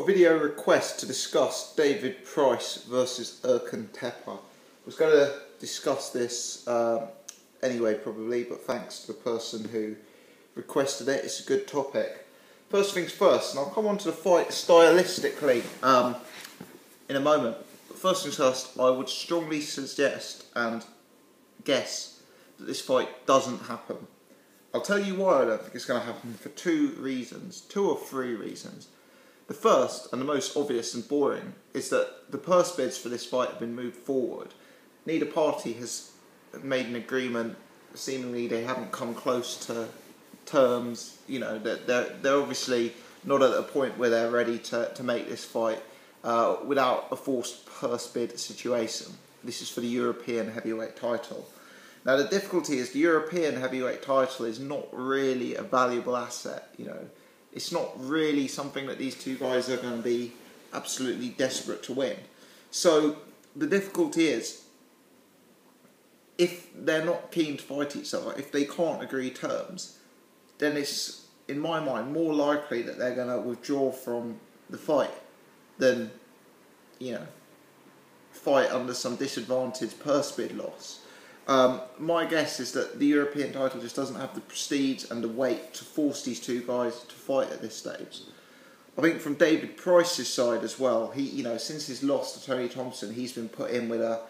got a video request to discuss David Price versus Erkan Teper. I was going to discuss this anyway probably, but thanks to the person who requested it, it's a good topic. First things first, and I'll come on to the fight stylistically in a moment. But first things first, I would strongly suggest and guess that this fight doesn't happen. I'll tell you why I don't think it's going to happen for two or three reasons. The first, and the most obvious and boring, is that the purse bids for this fight have been moved forward. Neither party has made an agreement. Seemingly they haven't come close to terms. You know, they're obviously not at a point where they're ready to make this fight without a forced purse bid situation. This is for the European heavyweight title. Now the difficulty is the European heavyweight title is not really a valuable asset, you know. It's not really something that these two guys are going to be absolutely desperate to win. So the difficulty is, if they're not keen to fight each other, if they can't agree terms, then it's, in my mind, more likely that they're going to withdraw from the fight than, you know, fight under some disadvantaged purse bid loss. My guess is that the European title just doesn't have the prestige and the weight to force these two guys to fight at this stage. I think from David Price's side as well, he, you know, since his loss to Tony Thompson, he's been put in with a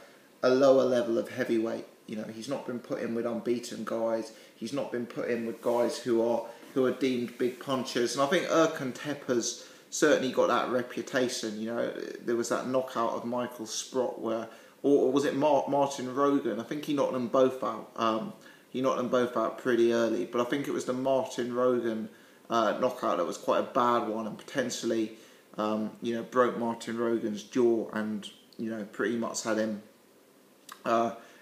lower level of heavyweight. You know, he's not been put in with unbeaten guys. He's not been put in with guys who are deemed big punchers. And I think Erkan Teper's certainly got that reputation. You know, there was that knockout of Michael Sprott where, or was it Martin Rogan? I think he knocked them both out. He knocked them both out pretty early, but I think it was the Martin Rogan knockout that was quite a bad one and potentially, you know, broke Martin Rogan's jaw and, you know, pretty much had him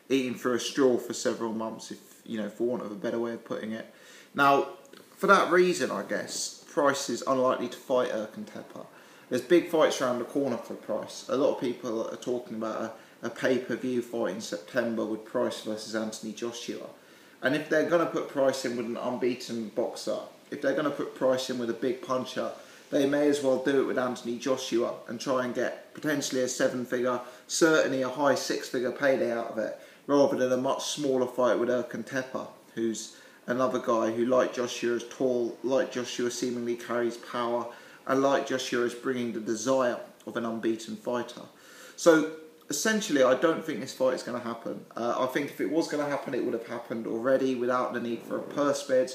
eating through a straw for several months, if, you know, for want of a better way of putting it. Now, for that reason, I guess Price is unlikely to fight Erkan Teper. There's big fights around the corner for Price. A lot of people are talking about a pay-per-view fight in September with Price versus Anthony Joshua. And if they're going to put Price in with an unbeaten boxer, if they're going to put Price in with a big puncher, they may as well do it with Anthony Joshua and try and get potentially a seven-figure, certainly a high six-figure payday out of it, rather than a much smaller fight with Erkan Teper, who's another guy who, like Joshua, is tall, like Joshua seemingly carries power, and like Joshua is bringing the desire of an unbeaten fighter. So essentially, I don't think this fight is going to happen. I think if it was going to happen, it would have happened already without the need for a purse bid.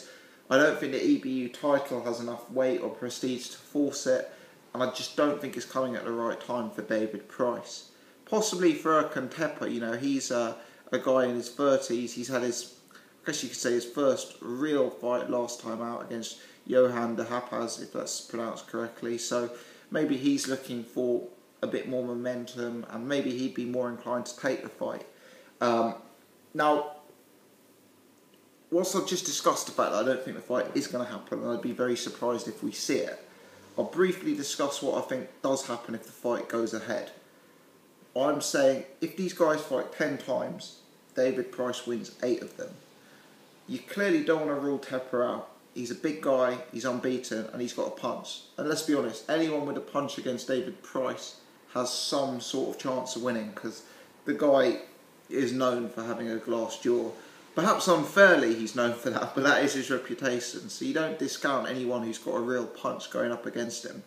I don't think the EBU title has enough weight or prestige to force it, and I just don't think it's coming at the right time for David Price. Possibly for Erkan Teper, you know, he's a guy in his 30s. He's had his, I guess you could say, his first real fight last time out against Johan de Hapaz, if that's pronounced correctly. So maybe he's looking for a bit more momentum, and maybe he'd be more inclined to take the fight. Now, whilst I've just discussed the fact that I don't think the fight is going to happen, and I'd be very surprised if we see it, I'll briefly discuss what I think does happen if the fight goes ahead. I'm saying if these guys fight 10 times, David Price wins 8 of them. You clearly don't want to rule Teper out. He's a big guy, he's unbeaten, and he's got a punch. And let's be honest, anyone with a punch against David Price has some sort of chance of winning, because the guy is known for having a glass jaw. Perhaps unfairly he's known for that, but that is his reputation. So you don't discount anyone who's got a real punch going up against him.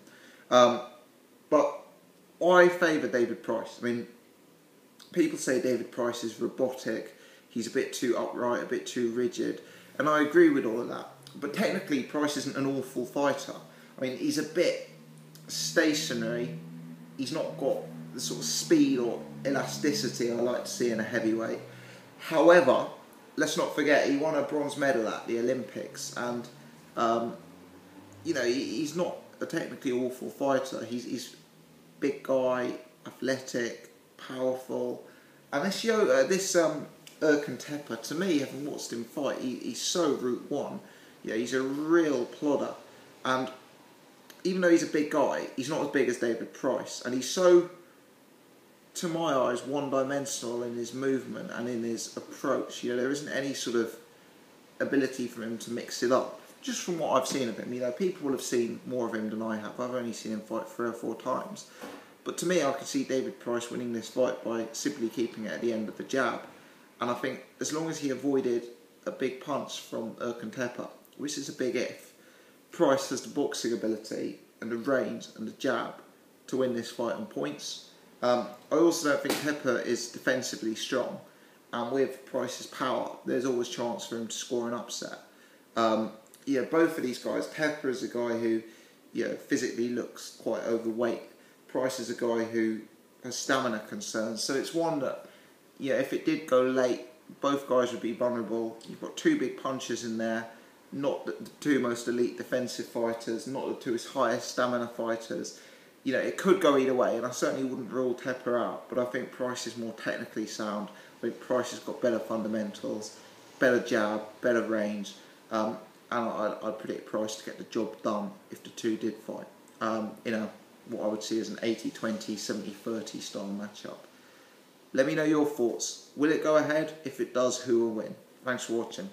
But I favour David Price. I mean, people say David Price is robotic, he's a bit too upright, a bit too rigid, and I agree with all of that. But technically, Price isn't an awful fighter. I mean, he's a bit stationary. He's not got the sort of speed or elasticity I like to see in a heavyweight. However, let's not forget, he won a bronze medal at the Olympics, and you know, he's not a technically awful fighter. He's a big guy, athletic, powerful, and this Erkan Teper, to me, having watched him fight, he's so Route 1. Yeah, he's a real plodder, and even though he's a big guy, he's not as big as David Price, and he's so, to my eyes, one-dimensional in his movement and in his approach. You know, there isn't any sort of ability for him to mix it up, just from what I've seen of him, you know, people will have seen more of him than I have. I've only seen him fight 3 or 4 times. But to me, I could see David Price winning this fight by simply keeping it at the end of the jab. And I think as long as he avoided a big punch from Erkan Teper, which is a big if, Price has the boxing ability and the range and the jab to win this fight on points. I also don't think Teper is defensively strong, and with Price's power, there's always chance for him to score an upset. Yeah, both of these guys, Teper is a guy who, you know, physically looks quite overweight. Price is a guy who has stamina concerns, so it's one that, yeah, if it did go late, both guys would be vulnerable. You've got 2 big punchers in there, not the 2 most elite defensive fighters, not the 2 highest stamina fighters. You know, it could go either way, and I certainly wouldn't rule Teper out, but I think Price is more technically sound. I think Price has got better fundamentals, better jab, better range, and I'd predict Price to get the job done if the 2 did fight. You know, what I would see as an 80-20, 70-30 style matchup. Let me know your thoughts. Will it go ahead? If it does, who will win? Thanks for watching.